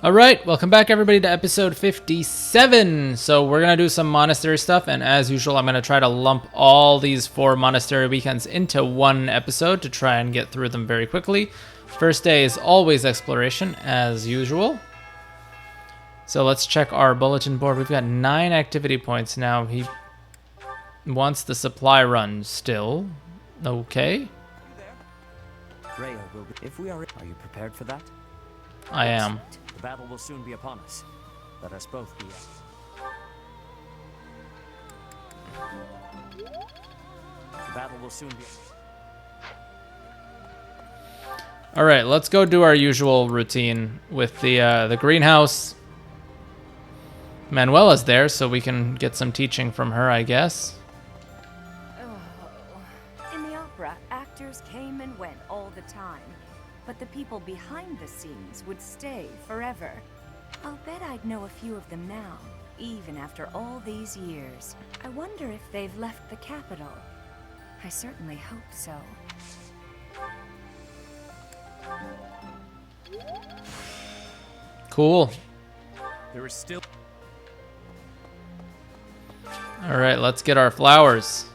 Alright, welcome back everybody to episode 57. So we're going to do some monastery stuff, and as usual I'm going to try to lump all these 4 monastery weekends into one episode to try and get through them very quickly. First day is always exploration, as usual. So let's check our bulletin board. We've got 9 activity points now. He wants the supply run still. Okay. If we are you prepared for that? I am. The battle will soon be upon us. Let us both be. The battle will soon be. All right, let's go do our usual routine with the greenhouse. Manuela's there, so we can get some teaching from her, I guess. In the opera, actors came and went all the time. But the people behind the scenes would stay forever. I'll bet I'd know a few of them now, even after all these years. I wonder if they've left the capital. I certainly hope so. Cool. There is still. All right, let's get our flowers.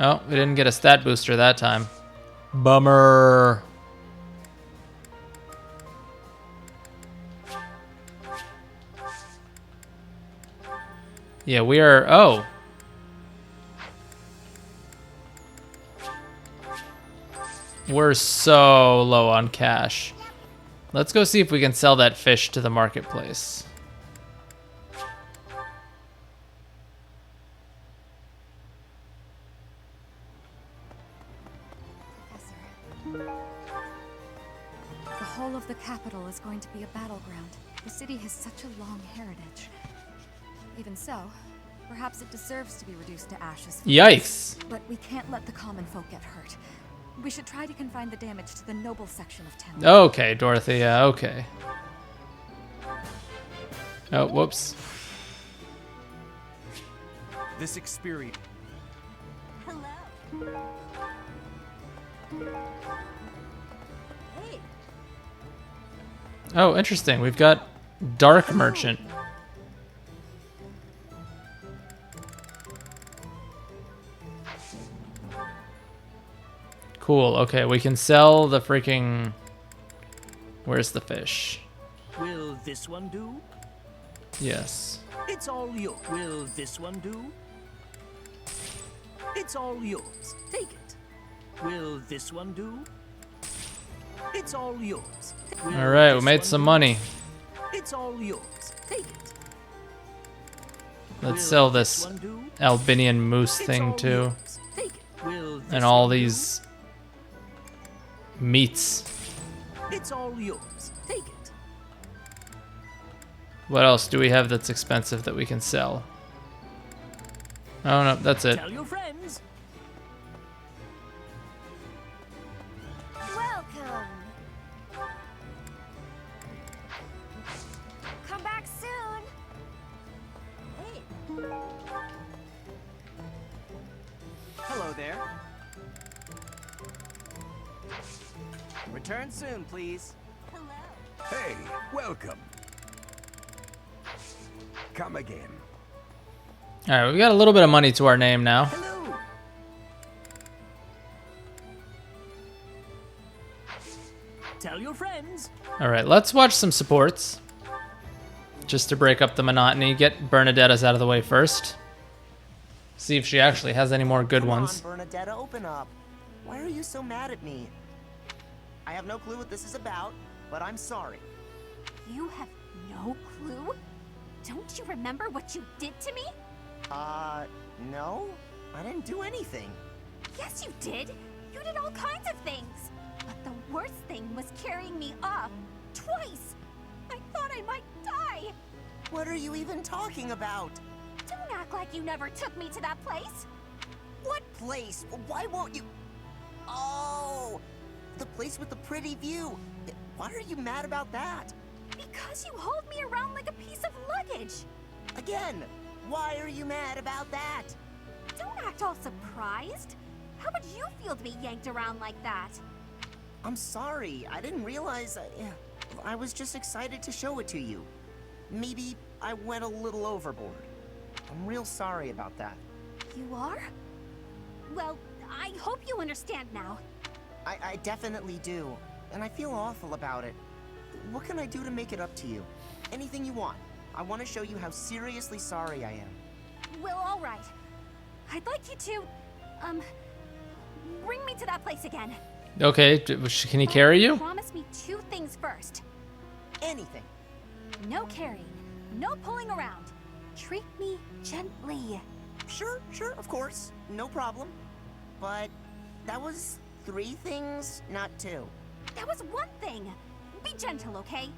Oh, we didn't get a stat booster that time. Bummer. Yeah, we are... Oh. We're so low on cash. Let's go see if we can sell that fish to the marketplace. The whole of the capital is going to be a battleground. The city has such a long heritage. Even so, perhaps it deserves to be reduced to ashes. Yikes. But we can't let the common folk get hurt. We should try to confine the damage to the noble section of town. Okay, Dorothy, yeah, okay. Oh, whoops. This experience. Hello. Hey. Oh, interesting. We've got Dark Merchant. Cool. Okay, we can sell the freaking... Where's the fish? Will this one do? Yes. It's all yours. Will this one do? It's all yours. Take it. Will this one do? It's all yours. All right, we made some money. It's all yours. Take it. Let's sell this Albinian moose thing too. And all these meats. It's all yours. Take it. What else do we have that's expensive that we can sell? Oh no, that's it. Tell your friends. Welcome! Come back soon! Hey. Hello there. Return soon, please. Hello. Hey, welcome. Come again. All right, we got a little bit of money to our name now. Hello. Tell your friends. All right, let's watch some supports. Just to break up the monotony, get Bernadetta's out of the way first. See if she actually has any more good ones. Come on, Bernadetta, open up. Why are you so mad at me? I have no clue what this is about, but I'm sorry. You have no clue? Don't you remember what you did to me? No. I didn't do anything. Yes, you did. You did all kinds of things. But the worst thing was carrying me off twice. I thought I might die. What are you even talking about? Don't act like you never took me to that place. What place? Why won't you? Oh, the place with the pretty view. Why are you mad about that? Because you hauled me around like a piece of luggage. Again, why are you mad about that? Don't act all surprised. How would you feel to be yanked around like that? I'm sorry. I didn't realize. I was just excited to show it to you. Maybe I went a little overboard. I'm real sorry about that. You are? Well, I hope you understand now. I definitely do. And I feel awful about it. What can I do to make it up to you? Anything you want. I want to show you how seriously sorry I am. Well, all right. I'd like you to, bring me to that place again. Okay, can he carry you? Promise me 2 things first. Anything. No carrying, no pulling around. Treat me gently. Sure, of course. No problem. But that was 3 things, not 2. That was 1 thing. Be gentle, okay?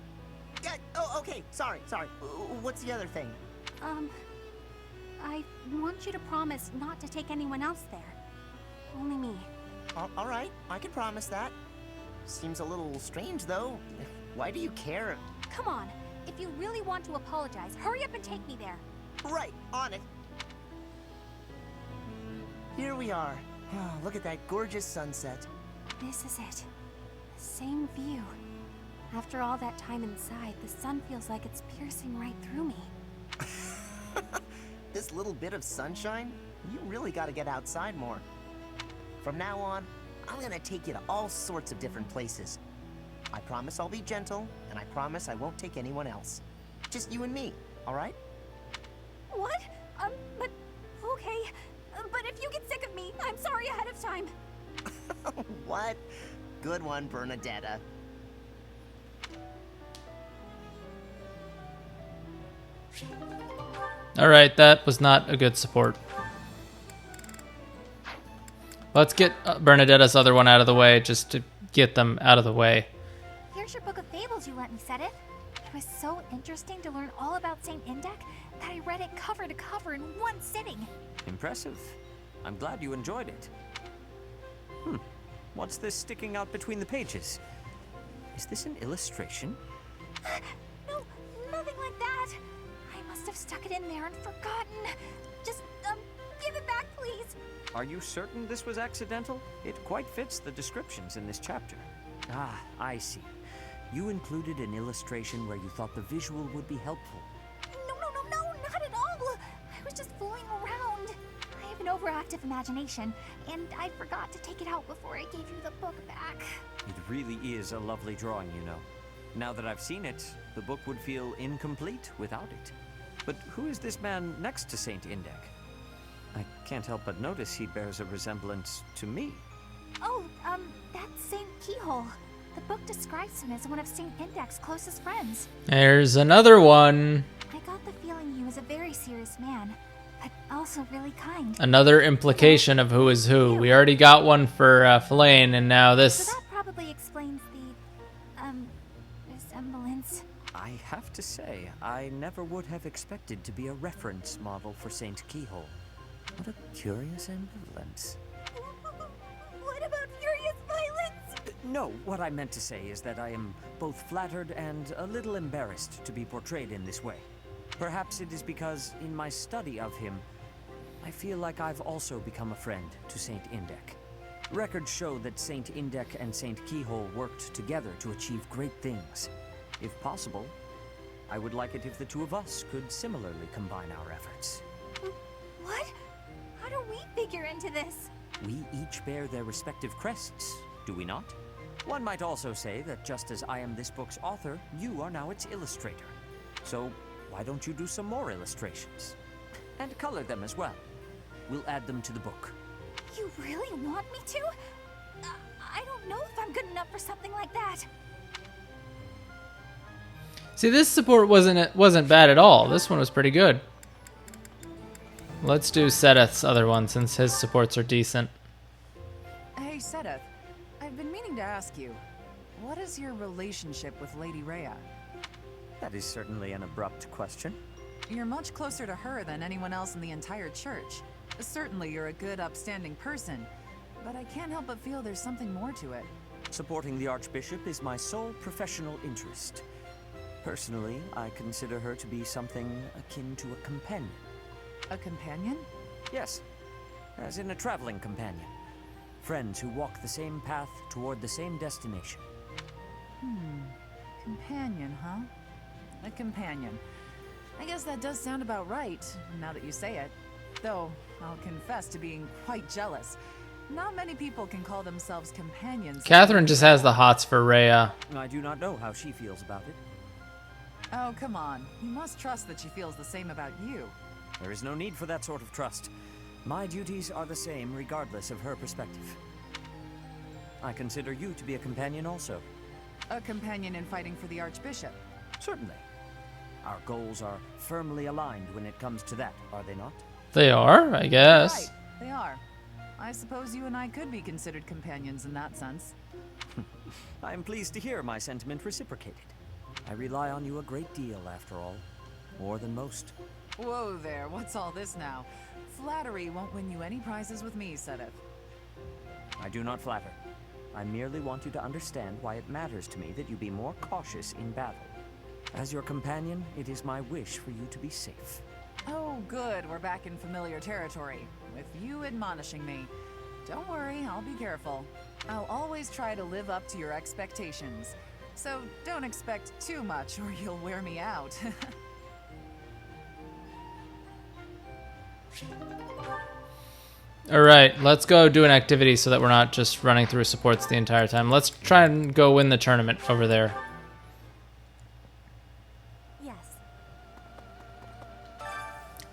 Yeah, oh, okay. Sorry. What's the other thing? I want you to promise not to take anyone else there. Only me. All right, I can promise that. Seems a little strange, though. Why do you care? Come on. If you really want to apologize, hurry up and take me there. Right, on it. Here we are. Oh, look at that gorgeous sunset. This is it. The same view. After all that time inside, the sun feels like it's piercing right through me. This little bit of sunshine? You really gotta get outside more. From now on, I'm gonna take you to all sorts of different places. I promise I'll be gentle, and I promise I won't take anyone else. Just you and me, all right? What? But... okay. But if you get sick of me, I'm sorry ahead of time. What? Good one, Bernadetta. Alright, that was not a good support. Let's get Bernadetta's other one out of the way, just to get them out of the way. Here's your book of fables you let me set it. It was so interesting to learn all about Saint Indec that I read it cover to cover in 1 sitting. Impressive. I'm glad you enjoyed it. What's this sticking out between the pages? Is this an illustration? No, nothing like that. I must have stuck it in there and forgotten. Just, give it back, please. Are you certain this was accidental? It quite fits the descriptions in this chapter. Ah, I see. You included an illustration where you thought the visual would be helpful. No, not at all. I was just fooling around. I have an overactive imagination, and I forgot to take it out before I gave you the book back. It really is a lovely drawing, you know. Now that I've seen it, the book would feel incomplete without it. But who is this man next to Saint Indec? I can't help but notice he bears a resemblance to me. Oh, that's Saint Keyhole. The book describes him as one of Saint Indec's closest friends. There's another one. I got the feeling he was a very serious man, but also really kind. Another implication of who is who. We already got one for Flane, and now So this. that probably explains the, resemblance. I have to say, I never would have expected to be a reference model for Saint Keyhole. What a curious ambivalence. What about furious violence? No, what I meant to say is that I am both flattered and a little embarrassed to be portrayed in this way. Perhaps it is because, in my study of him, I feel like I've also become a friend to Saint Indec. Records show that Saint Indec and Saint Keyhole worked together to achieve great things. If possible, I would like it if the 2 of us could similarly combine our efforts. What? How do we figure into this? We each bear their respective crests, do we not? One might also say that just as I am this book's author, you are now its illustrator. So why don't you do some more illustrations? And color them as well. We'll add them to the book. You really want me to? I don't know if I'm good enough for something like that. See, this support wasn't bad at all. This one was pretty good. Let's do Sedeth's other one since his supports are decent. Hey, Sedeth. I've been meaning to ask you, what is your relationship with Lady Rhea? That is certainly an abrupt question. You're much closer to her than anyone else in the entire church. Certainly you're a good, upstanding person, but I can't help but feel there's something more to it. Supporting the Archbishop is my sole professional interest. Personally, I consider her to be something akin to a companion. A companion? Yes, as in a traveling companion. Friends who walk the same path toward the same destination. Companion, huh? A companion. I guess that does sound about right, now that you say it. Though, I'll confess to being quite jealous. Not many people can call themselves companions. Catherine just has the hots for Rhea. I do not know how she feels about it. Oh, come on. You must trust that she feels the same about you. There is no need for that sort of trust. My duties are the same regardless of her perspective. I consider you to be a companion also. A companion in fighting for the Archbishop. Certainly. Our goals are firmly aligned when it comes to that, are they not? They are, I guess. Right, they are. I suppose you and I could be considered companions in that sense. I am pleased to hear my sentiment reciprocated. I rely on you a great deal, after all. More than most. Whoa there, what's all this now? Flattery won't win you any prizes with me, Sedith. I do not flatter. I merely want you to understand why it matters to me that you be more cautious in battle. As your companion, it is my wish for you to be safe. Oh, good, we're back in familiar territory, with you admonishing me. Don't worry, I'll be careful. I'll always try to live up to your expectations. So don't expect too much or you'll wear me out. Alright, let's go do an activity so that we're not just running through supports the entire time. Let's try and go win the tournament over there. Yes.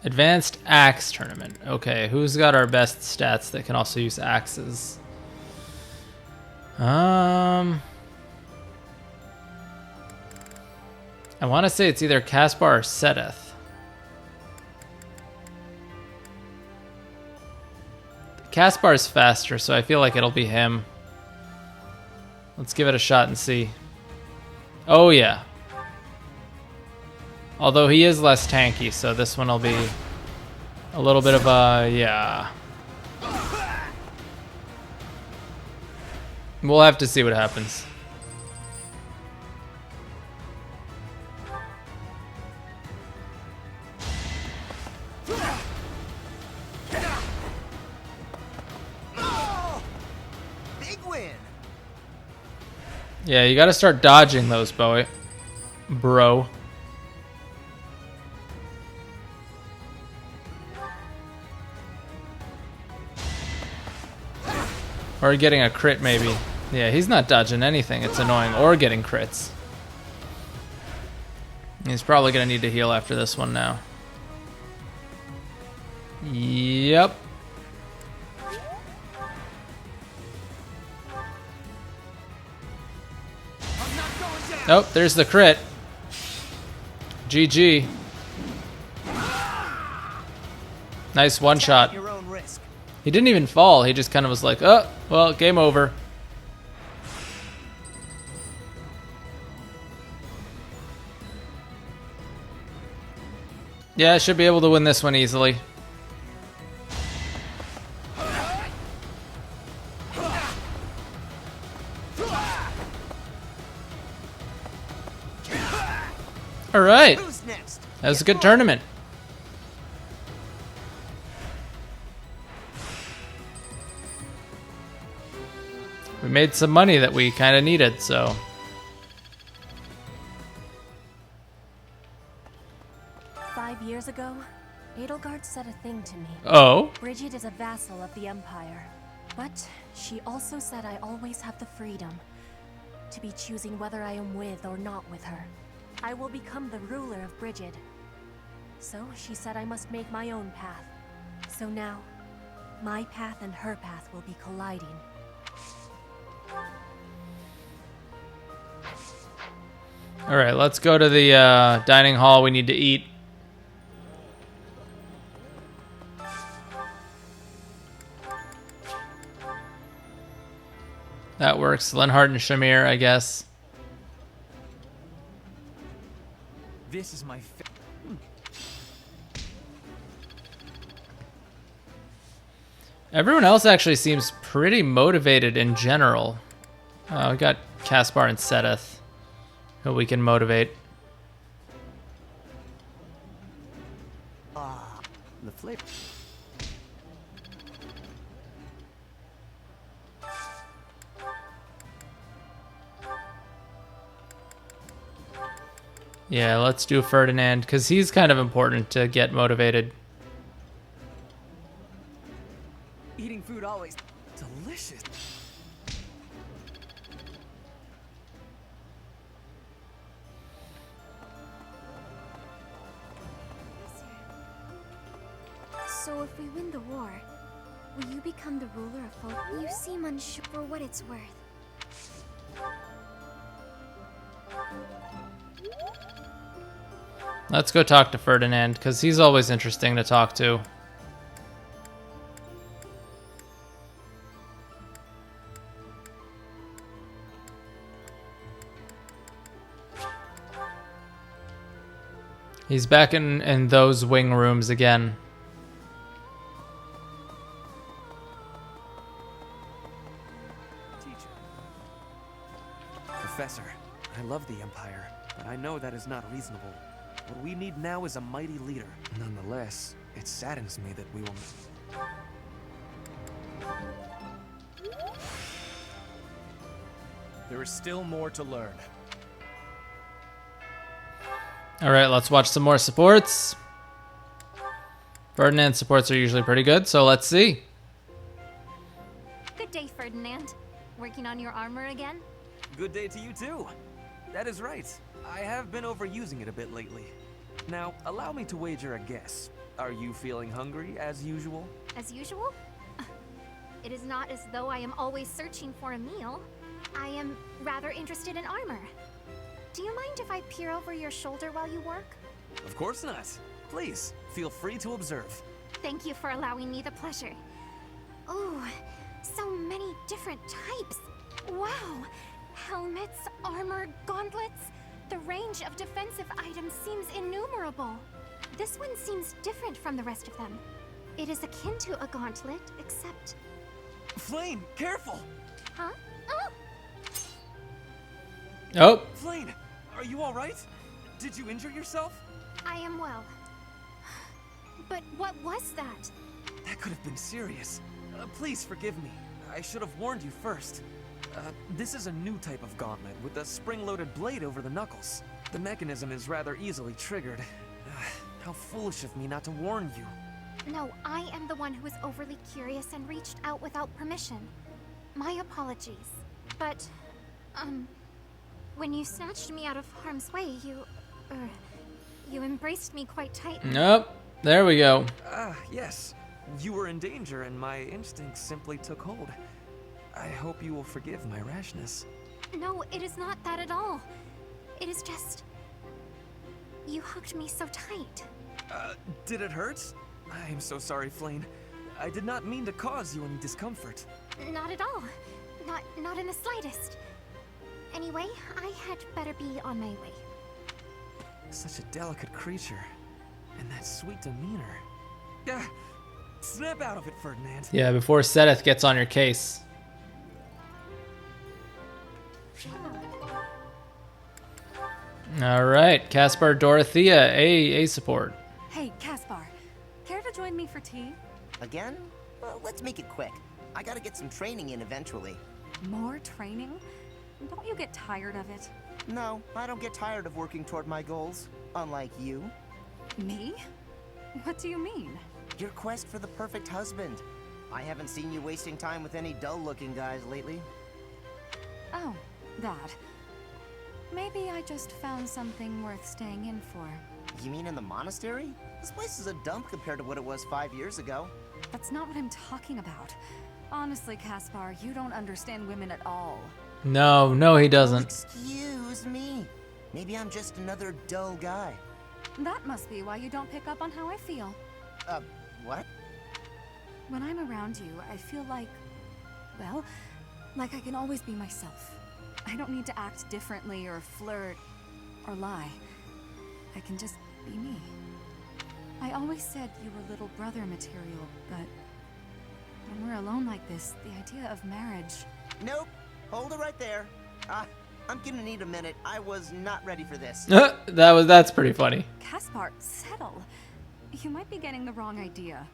Advanced Axe Tournament. Okay, who's got our best stats that can also use axes? I want to say it's either Caspar or Sedith. Caspar's faster, so I feel like it'll be him. Let's give it a shot and see. Oh, yeah. Although he is less tanky, so this one will be a little bit of a... yeah. We'll have to see what happens. Yeah, you gotta start dodging those, bro. Or getting a crit, maybe. Yeah, he's not dodging anything. It's annoying. Or getting crits. He's probably gonna need to heal after this one now. Yep. Oh, there's the crit. GG. Nice one shot. He didn't even fall. He just kind of was like, oh, well, game over. Yeah, I should be able to win this one easily. All right. That was a good tournament. We made some money that we kind of needed, so. Years ago, Edelgard said a thing to me. Oh? Brigid is a vassal of the Empire, but she also said I always have the freedom to be choosing whether I am with or not with her. I will become the ruler of Brigid. So she said I must make my own path. So now, my path and her path will be colliding. All right, let's go to the dining hall. We need to eat. That works. Lenhart and Shamir, I guess. This is my Everyone else actually seems pretty motivated in general. We got Caspar and Sedith, who we can motivate. the flavor. Yeah, let's do Ferdinand, because he's kind of important to get motivated. Eating food always delicious. So if we win the war, will you become the ruler of Folk? You seem unsure for what it's worth. Let's go talk to Ferdinand, because he's always interesting to talk to. He's back in those wing rooms again. Teacher. Professor, I love the Empire, but I know that is not reasonable. What we need now is a mighty leader. Nonetheless, it saddens me that we will... There is still more to learn. Alright, let's watch some more supports. Ferdinand supports are usually pretty good, so let's see. Good day, Ferdinand. Working on your armor again? Good day to you too. That is right. I have been overusing it a bit lately. Now, allow me to wager a guess. Are you feeling hungry as usual? As usual? It is not as though I am always searching for a meal. I am rather interested in armor. Do you mind if I peer over your shoulder while you work? Of course not. Please, feel free to observe. Thank you for allowing me the pleasure. Oh, so many different types. Wow. Helmets, armor, gauntlets. The range of defensive items seems innumerable. This one seems different from the rest of them. It is akin to a gauntlet, except... Flame, careful! Huh? Oh! Oh, Flame, are you alright? Did you injure yourself? I am well. But what was that? That could have been serious. Please forgive me. I should have warned you first. This is a new type of gauntlet with a spring-loaded blade over the knuckles. The mechanism is rather easily triggered. How foolish of me not to warn you. No, I am the one who was overly curious and reached out without permission. My apologies. But, when you snatched me out of harm's way, you embraced me quite tightly. nope. There we go. Yes. You were in danger and my instincts simply took hold. I hope you will forgive my rashness. No, it is not that at all. It is just... You hugged me so tight. Did it hurt? I am so sorry, Flame. I did not mean to cause you any discomfort. Not at all. Not in the slightest. Anyway, I had better be on my way. Such a delicate creature. And that sweet demeanor. Snap out of it, Ferdinand. Yeah, before Sedith gets on your case. Alright, Caspar Dorothea, A support. Hey, Caspar, care to join me for tea? Again? Well, let's make it quick. I gotta get some training in eventually. More training? Don't you get tired of it? No, I don't get tired of working toward my goals. Unlike you. Me? What do you mean? Your quest for the perfect husband. I haven't seen you wasting time with any dull-looking guys lately. Oh, that. Maybe I just found something worth staying in for. You mean in the monastery? This place is a dump compared to what it was 5 years ago. That's not what I'm talking about. Honestly, Caspar, you don't understand women at all. No, he doesn't. Excuse me. Maybe I'm just another dull guy. That must be why you don't pick up on how I feel. What? When I'm around you, I feel like, well, like I can always be myself. I don't need to act differently or flirt or lie. I can just be me. I always said you were little brother material, but when we're alone like this, the idea of marriage... Nope. Hold it right there. I'm gonna need a minute. I was not ready for this. That's pretty funny. Caspar, settle. You might be getting the wrong idea.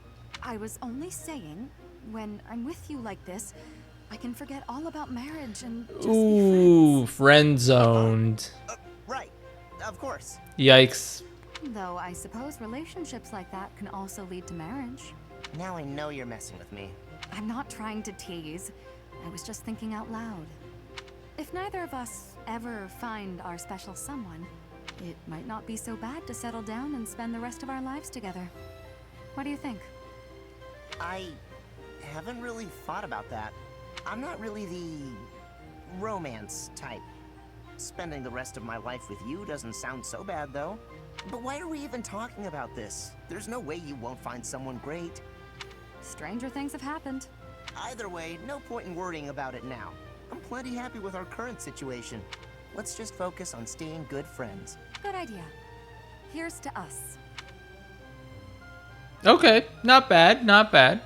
I was only saying, when I'm with you like this, I can forget all about marriage and just be Ooh, friends. friend zoned. Right. of course. Yikes. Though I suppose relationships like that can also lead to marriage. Now I know you're messing with me. I'm not trying to tease. I was just thinking out loud. If neither of us ever find our special someone, it might not be so bad to settle down and spend the rest of our lives together. What do you think? I haven't really thought about that. I'm not really the romance type. Spending the rest of my life with you doesn't sound so bad, though. But why are we even talking about this? There's no way you won't find someone great. Stranger things have happened. Either way, no point in worrying about it now. I'm plenty happy with our current situation. Let's just focus on staying good friends. Good idea. Here's to us. Okay, not bad, not bad.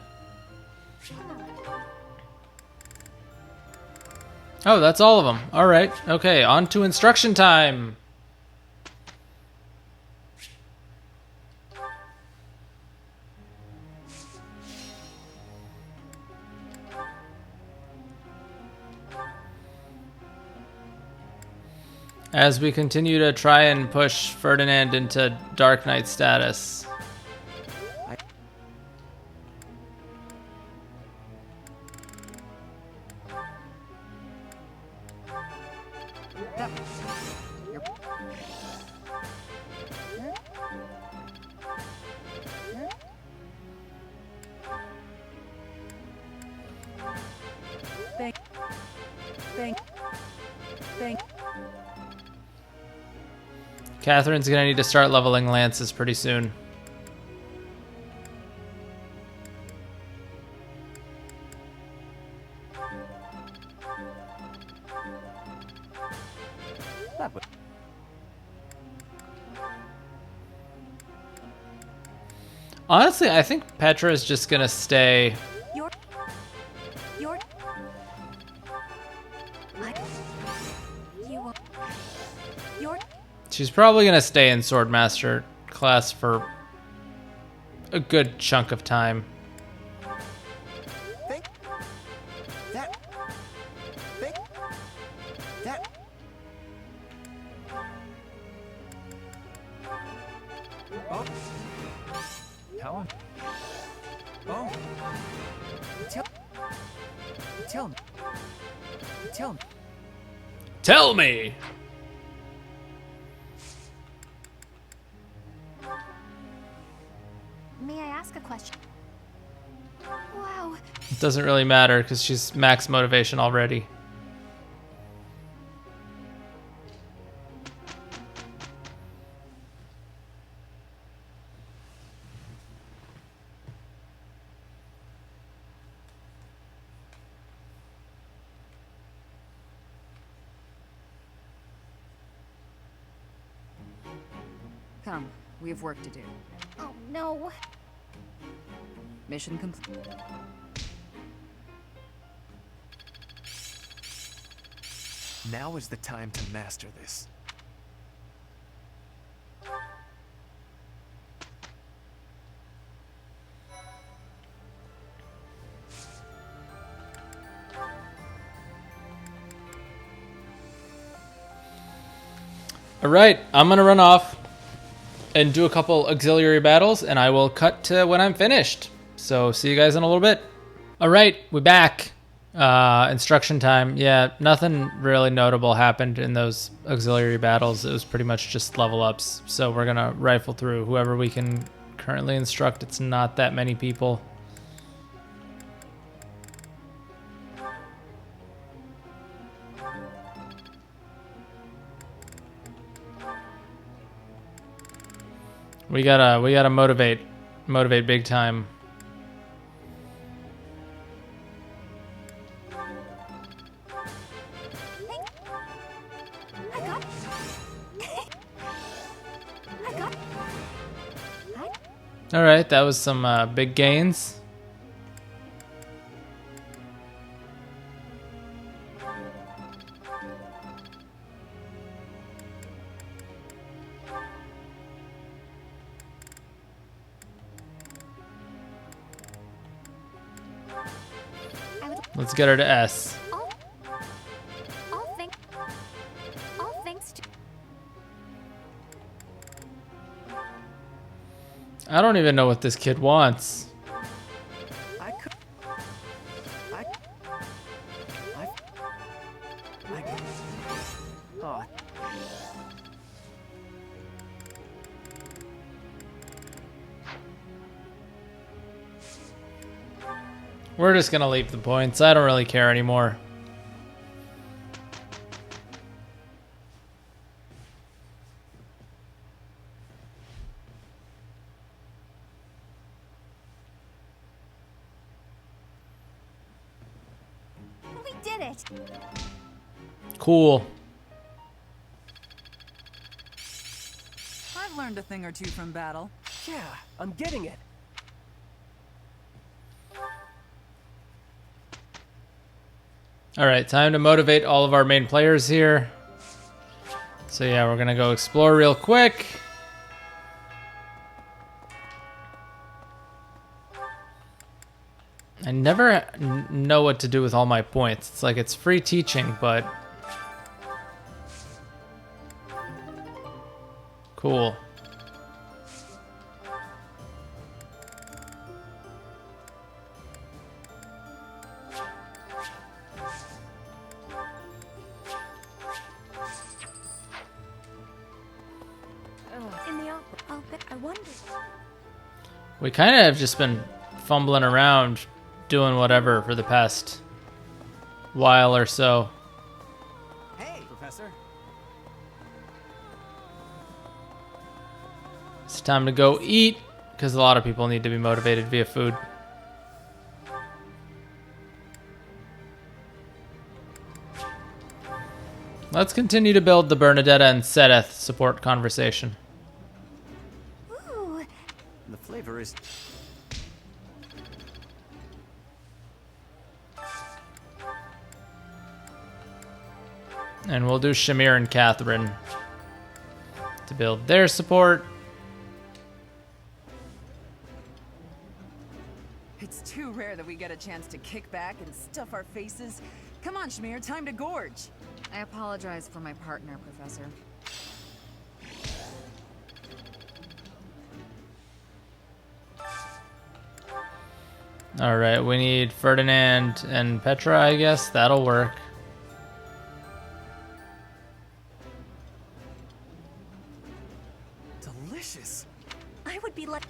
Oh, that's all of them. All right. Okay, on to instruction time. As we continue to try and push Ferdinand into Dark Knight status. Catherine's gonna need to start leveling lances pretty soon. Honestly, I think Petra is just gonna stay. She's probably gonna stay in Swordmaster class for a good chunk of time. Tell me. May I ask a question? Wow. It doesn't really matter because she's max motivation already. Come, we have work to do. Oh no. Mission complete. Now is the time to master this. All right, I'm gonna run off and do a couple auxiliary battles, and I will cut to when I'm finished. So see you guys in a little bit. All right, we're back. Instruction time. Yeah, nothing really notable happened in those auxiliary battles. It was pretty much just level ups. So we're gonna rifle through whoever we can currently instruct. It's not that many people. We gotta motivate big time. All right, that was some big gains. Let's get her to S. All thanks to I don't even know what this kid wants. I could. I. Oh. We're just gonna leave the points. I don't really care anymore. We did it! Cool. I've learned a thing or two from battle. Yeah, I'm getting it. Alright, time to motivate all of our main players here. So yeah, we're gonna go explore real quick. I never know what to do with all my points. It's like it's free teaching, but... Cool. In the opera, I'll bet. I wonder. We kind of have just been fumbling around doing whatever for the past while or so. Hey, Professor. It's time to go eat, because a lot of people need to be motivated via food. Let's continue to build the Bernadetta and Sedeth support conversation. Ooh, The flavor is... And we'll do Shamir and Catherine to build their support. It's too rare that we get a chance to kick back and stuff our faces. Come on, Shamir, time to gorge. I apologize for my partner, Professor. Alright, we need Ferdinand and Petra, I guess. That'll work. Delicious. I would be like.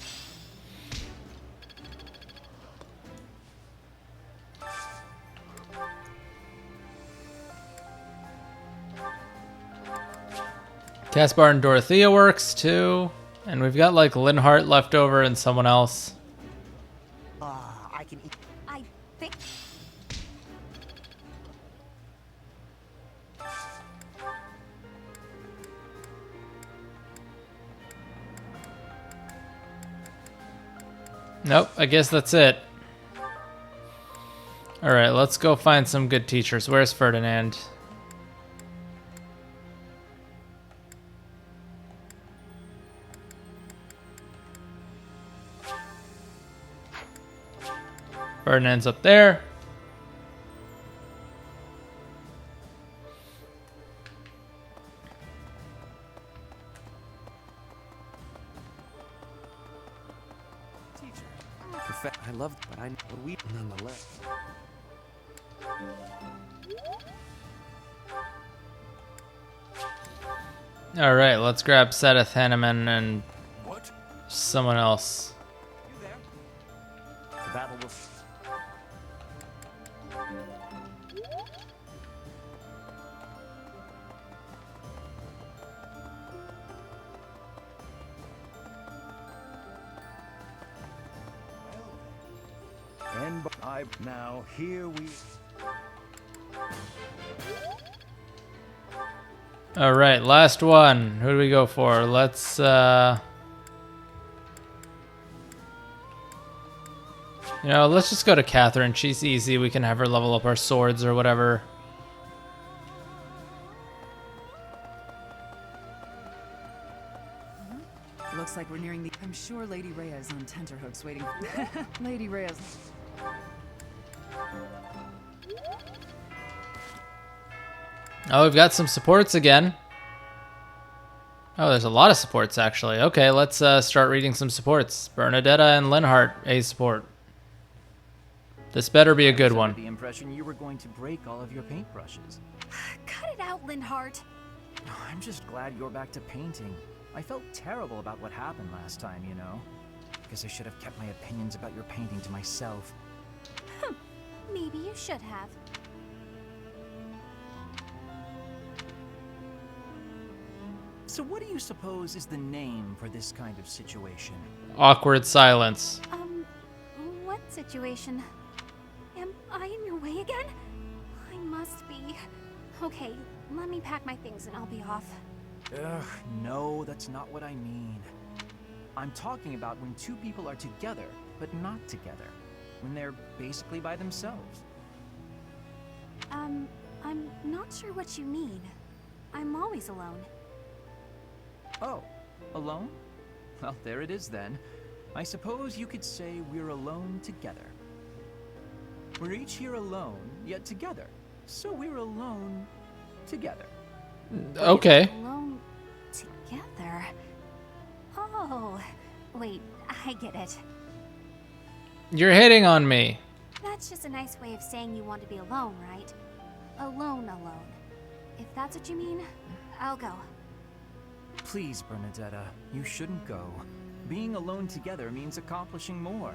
Caspar and Dorothea works too. And we've got like Linhart left over and someone else. I can eat. I think... Nope, I guess that's it. Alright, let's go find some good teachers. Where's Ferdinand? Ferdinand's up there. I love, but I know we nonetheless. All right, let's grab Sedith Hanneman and What? someone else. You there? The battle will... And now here we... All right, last one. Who do we go for? Let's, you know, let's just go to Catherine. She's easy. We can have her level up our swords or whatever. Looks like we're nearing the... I'm sure Lady Rhea is on tenterhooks waiting. Lady Rhea's... Oh, we've got some supports again. Oh, there's a lot of supports, actually. Okay, let's start reading some supports. Bernadetta and Linhart, A support. This better be a good one. The impression you were going to break all of your paintbrushes. Cut it out, Linhart. I'm just glad you're back to painting. I felt terrible about what happened last time, you know. Guess I should have kept my opinions about your painting to myself. Maybe you should have. So what do you suppose is the name for this kind of situation? Awkward silence. What situation? Am I in your way again? I must be. Okay, let me pack my things and I'll be off. Ugh, no, that's not what I mean. I'm talking about when two people are together, but not together. When they're basically by themselves. I'm not sure what you mean. I'm always alone. Oh, alone? Well, there it is then. I suppose you could say we're alone together. We're each here alone, yet together. So we're alone together. Okay. Alone together? Oh, wait, I get it. You're hitting on me. That's just a nice way of saying you want to be alone, right? Alone. If that's what you mean, I'll go. Please, Bernadetta, you shouldn't go. Being alone together means accomplishing more.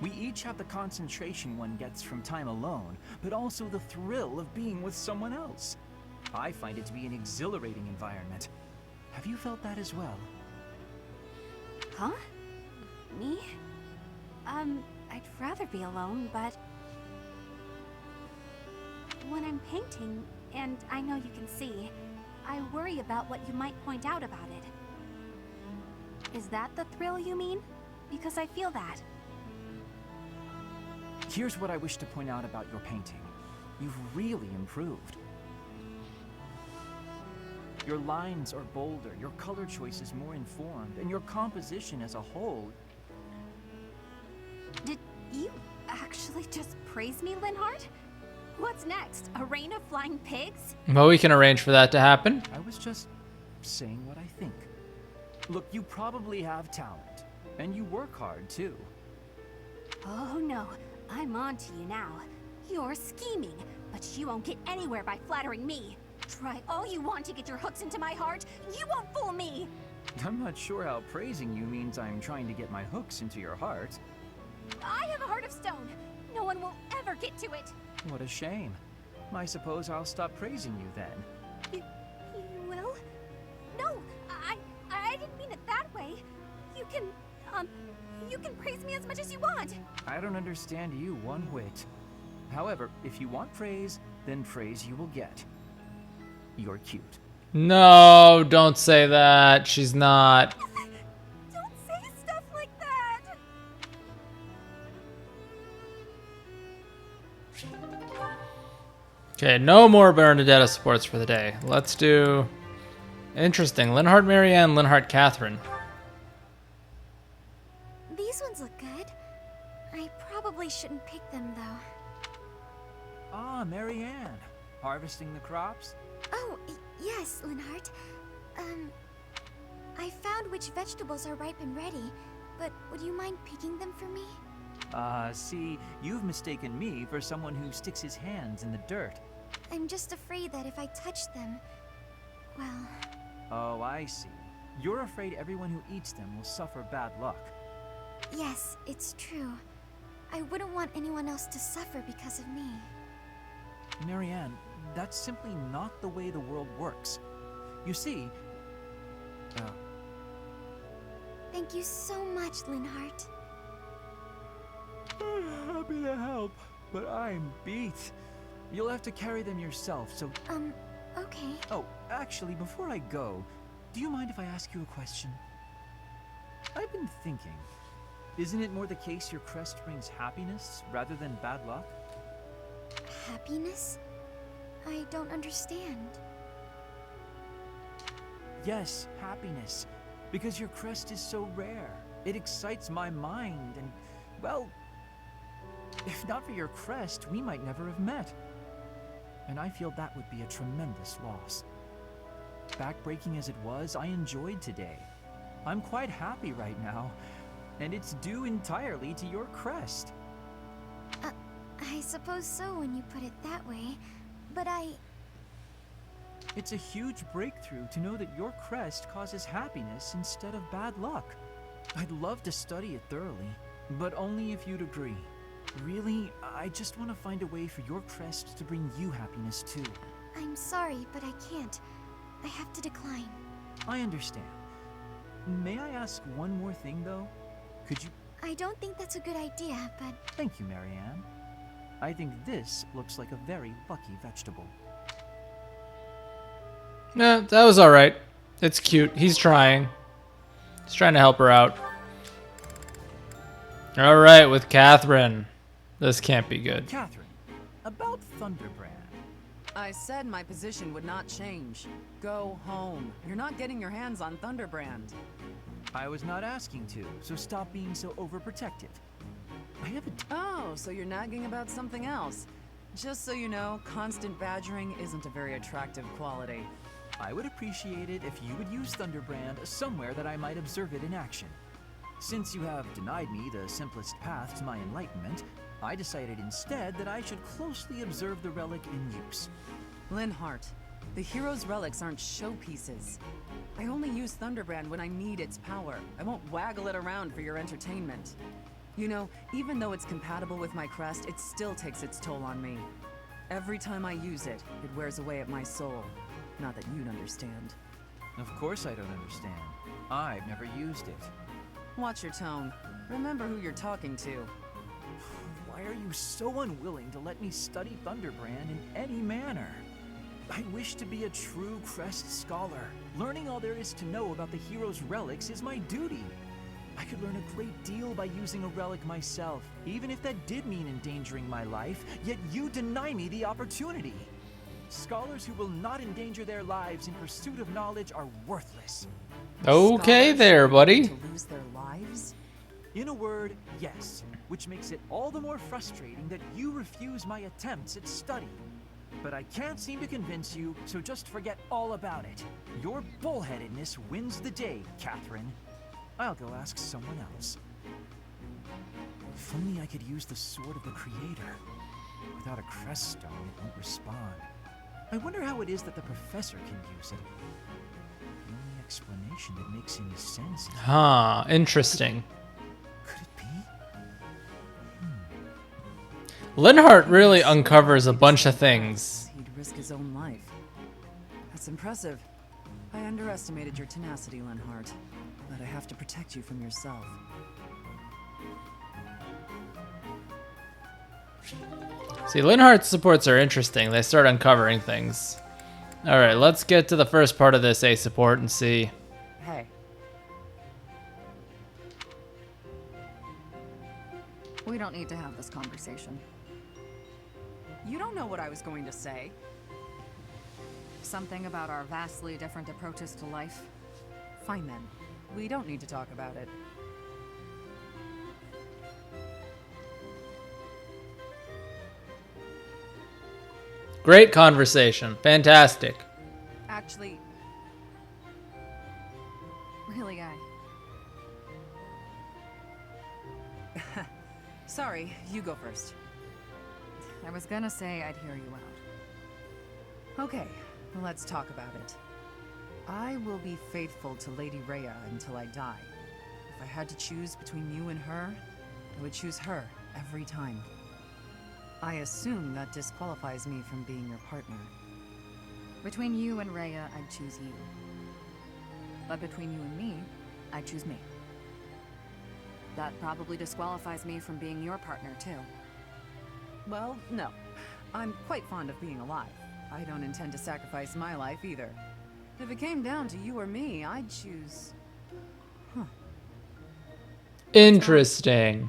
We each have the concentration one gets from time alone, but also the thrill of being with someone else. I find it to be an exhilarating environment. Have you felt that as well? Huh? Me? I'd rather be alone, but... when I'm painting, and I know you can see, I worry about what you might point out about it. Is that the thrill you mean? Because I feel that. Here's what I wish to point out about your painting. You've really improved. Your lines are bolder, your color choice is more informed, and your composition as a whole... Did you actually just praise me, Linhart? What's next? A rain of flying pigs? Well, we can arrange for that to happen. I was just saying what I think. Look, you probably have talent, and you work hard, too. Oh no, I'm on to you now. You're scheming, but you won't get anywhere by flattering me. Try all you want to get your hooks into my heart. You won't fool me! I'm not sure how praising you means I'm trying to get my hooks into your heart. I have a heart of stone. No one will ever get to it. What a shame. I suppose I'll stop praising you then. You will? No, I didn't mean it that way. You can praise me as much as you want. I don't understand you one whit. However, if you want praise, then praise you will get. You're cute. No, don't say that. She's not. Don't say stuff like that. Okay, no more Bernadetta supports for the day. Let's do... Interesting. Linhart Marianne, Linhart Catherine. These ones look good. I probably shouldn't pick them, though. Ah, Marianne. Harvesting the crops? Oh, yes, Linhart. I found which vegetables are ripe and ready, but would you mind picking them for me? See, you've mistaken me for someone who sticks his hands in the dirt. I'm just afraid that if I touch them, well... Oh, I see. You're afraid everyone who eats them will suffer bad luck. Yes, it's true. I wouldn't want anyone else to suffer because of me. Marianne, that's simply not the way the world works. You see... Thank you so much, Linhart. Happy to help, but I'm beat. You'll have to carry them yourself, so... Okay. Oh, actually, before I go, do you mind if I ask you a question? I've been thinking, isn't it more the case your crest brings happiness rather than bad luck? Happiness? I don't understand. Yes, happiness. Because your crest is so rare. It excites my mind and, well, if not for your crest, we might never have met. And I feel that would be a tremendous loss. Backbreaking as it was, I enjoyed today. I'm quite happy right now, and it's due entirely to your crest. I suppose so when you put it that way, but It's a huge breakthrough to know that your crest causes happiness instead of bad luck. I'd love to study it thoroughly, but only if you'd agree. Really, I just want to find a way for your crest to bring you happiness too. I'm sorry, but I can't. I have to decline. I understand. May I ask one more thing though? Could you... I don't think that's a good idea, but... Thank you, Marianne. I think this looks like a very lucky vegetable. Nah, that was alright. It's cute. He's trying. He's trying to help her out. Alright, with Catherine. This can't be good. Catherine, about Thunderbrand. I said my position would not change. Go home. You're not getting your hands on Thunderbrand. I was not asking to, so stop being so overprotective. I haven't... Oh, so you're nagging about something else. Just so you know, constant badgering isn't a very attractive quality. I would appreciate it if you would use Thunderbrand somewhere that I might observe it in action. Since you have denied me the simplest path to my enlightenment, I decided instead that I should closely observe the relic in use. Linhardt, the hero's relics aren't showpieces. I only use Thunderbrand when I need its power. I won't waggle it around for your entertainment. You know, even though it's compatible with my crest, it still takes its toll on me. Every time I use it, it wears away at my soul. Not that you'd understand. Of course I don't understand. I've never used it. Watch your tone. Remember who you're talking to. Why are you so unwilling to let me study Thunderbrand in any manner? I wish to be a true crest scholar. Learning all there is to know about the hero's relics is my duty. I could learn a great deal by using a relic myself, even if that did mean endangering my life, yet you deny me the opportunity. Scholars who will not endanger their lives in pursuit of knowledge are worthless. Okay there, buddy. To lose their lives? In a word, yes, which makes it all the more frustrating that you refuse my attempts at study. But I can't seem to convince you, so just forget all about it. Your bullheadedness wins the day, Catherine. I'll go ask someone else. If only I could use the Sword of the Creator. Without a crest stone, it won't respond. I wonder how it is that the professor can use it. The only explanation that makes any sense is... Huh, interesting. Could it be? Linhardt really uncovers a bunch of things. He'd risk his own life. That's impressive. I underestimated your tenacity, Linhardt. But I have to protect you from yourself. See, Linhardt's supports are interesting. They start uncovering things. Alright, let's get to the first part of this A support and see. Hey. We don't need to have this conversation. You don't know what I was going to say. Something about our vastly different approaches to life. Fine then. We don't need to talk about it. Great conversation. Fantastic. Actually, Really, sorry, you go first. I was gonna say I'd hear you out. Okay, let's talk about it. I will be faithful to Lady Rhea until I die. If I had to choose between you and her, I would choose her every time. I assume that disqualifies me from being your partner. Between you and Rhea, I'd choose you. But between you and me, I'd choose me. That probably disqualifies me from being your partner, too. Well, no. I'm quite fond of being alive. I don't intend to sacrifice my life either. If it came down to you or me, I'd choose... Interesting.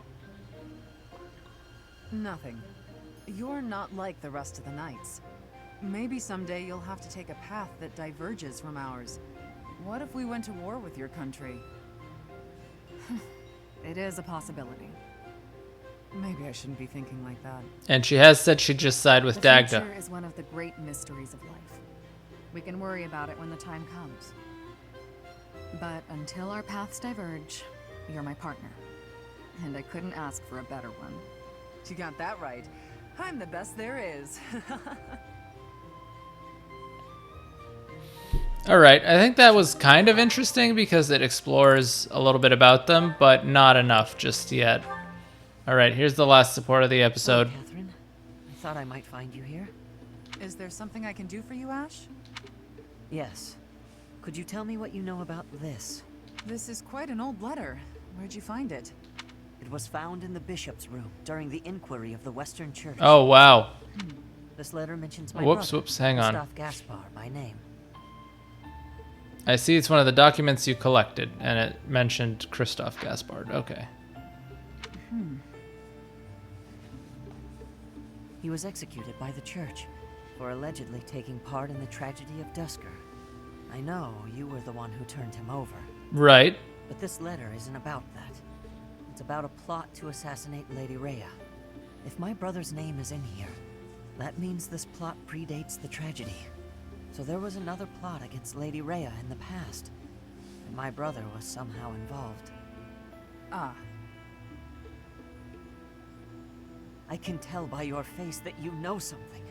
Nothing. You're not like the rest of the knights. Maybe someday you'll have to take a path that diverges from ours. What if we went to war with your country? It is a possibility. Maybe I shouldn't be thinking like that. And she has said she'd just side with The Dagda. future is one of the great mysteries of life. We can worry about it when the time comes. But until our paths diverge, you're my partner. And I couldn't ask for a better one. You got that right. I'm the best there is. Alright, I think that was kind of interesting because it explores a little bit about them, but not enough just yet. Alright, here's the last support of the episode. Hello, Catherine. I thought I might find you here. Is there something I can do for you, Ash? Yes. Could you tell me what you know about this? This is quite an old letter. Where'd you find it? It was found in the bishop's room during the inquiry of the Western Church. Oh, wow. This letter mentions my Whoops, brother, whoops, hang on. Christoph Gaspar, by name. I see it's one of the documents you collected, and it mentioned Christoph Gaspard. Okay. He was executed by the church for allegedly taking part in the tragedy of Dusker. I know you were the one who turned him over. Right. But this letter isn't about that. It's about a plot to assassinate Lady Rhea. If my brother's name is in here, that means this plot predates the tragedy. So there was another plot against Lady Rhea in the past, and my brother was somehow involved. Ah. I can tell by your face that you know something.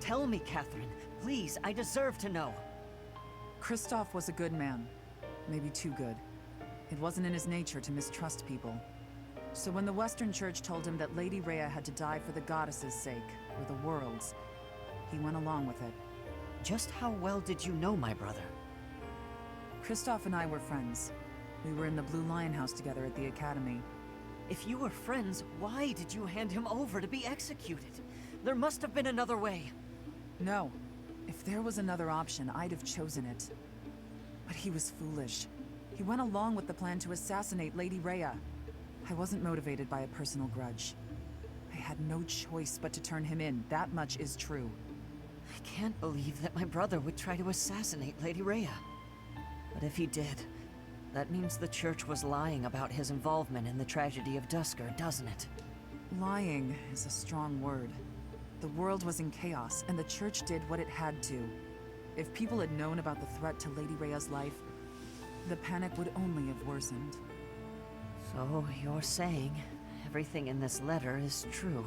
Tell me, Catherine. Please, I deserve to know. Christoph was a good man. Maybe too good. It wasn't in his nature to mistrust people. So when the Western Church told him that Lady Rhea had to die for the goddess's sake, or the world's, he went along with it. Just how well did you know my brother? Christoph and I were friends. We were in the Blue Lion House together at the academy. If you were friends, why did you hand him over to be executed? There must have been another way. No. If there was another option, I'd have chosen it. But he was foolish. He went along with the plan to assassinate Lady Rhea. I wasn't motivated by a personal grudge. I had no choice but to turn him in. That much is true. I can't believe that my brother would try to assassinate Lady Rhea. But if he did, that means the church was lying about his involvement in the tragedy of Dusker, doesn't it? Lying is a strong word. The world was in chaos, and the church did what it had to. If people had known about the threat to Lady Rhea's life, the panic would only have worsened. So you're saying everything in this letter is true?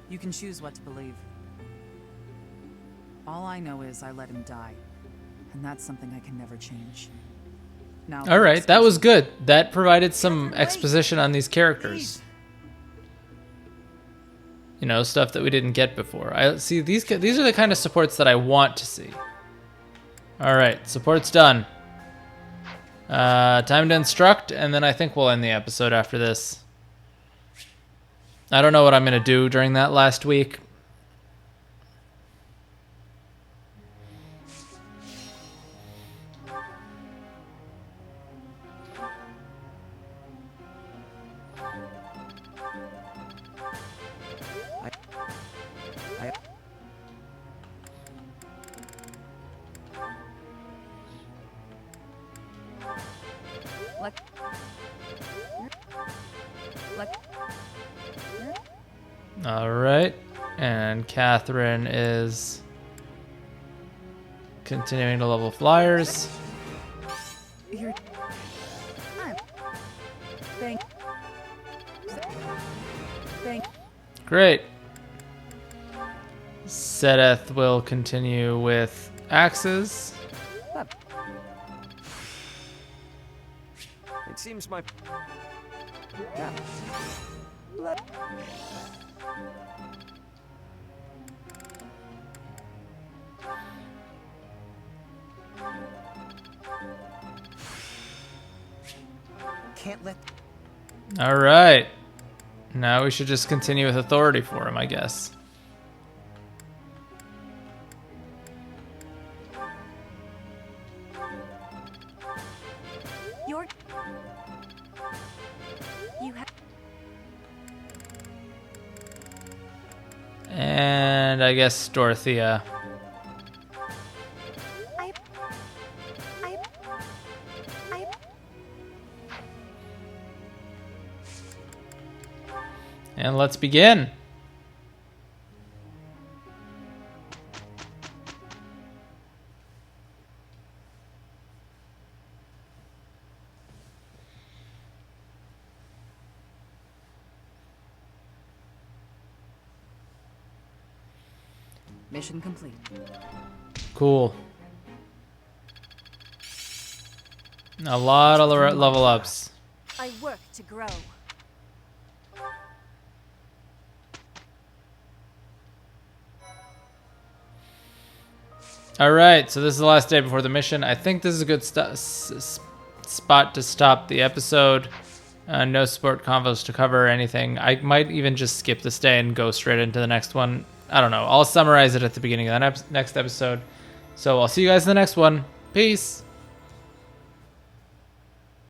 You can choose what to believe. All I know is I let him die, and that's something I can never change. Now, All right, that was good. That provided some exposition on these characters. You know, stuff that we didn't get before. I see these are the kind of supports that I want to see. All right, support's done. Time to instruct, and then I think we'll end the episode after this. I don't know what I'm gonna do during that last week. All right, and Catherine is continuing to level flyers. Here. Thank. Great. Sedeth will continue with axes. It seems my... Can't let... All right. Now we should just continue with authority for him, I guess. And I guess Dorothea. And let's begin. Mission complete. Cool. A lot of level ups. I work to grow. Alright, so this is the last day before the mission. I think this is a good spot to stop the episode. No support convos to cover or anything. I might even just skip this day and go straight into the next one. I don't know. I'll summarize it at the beginning of the next episode. So I'll see you guys in the next one. Peace!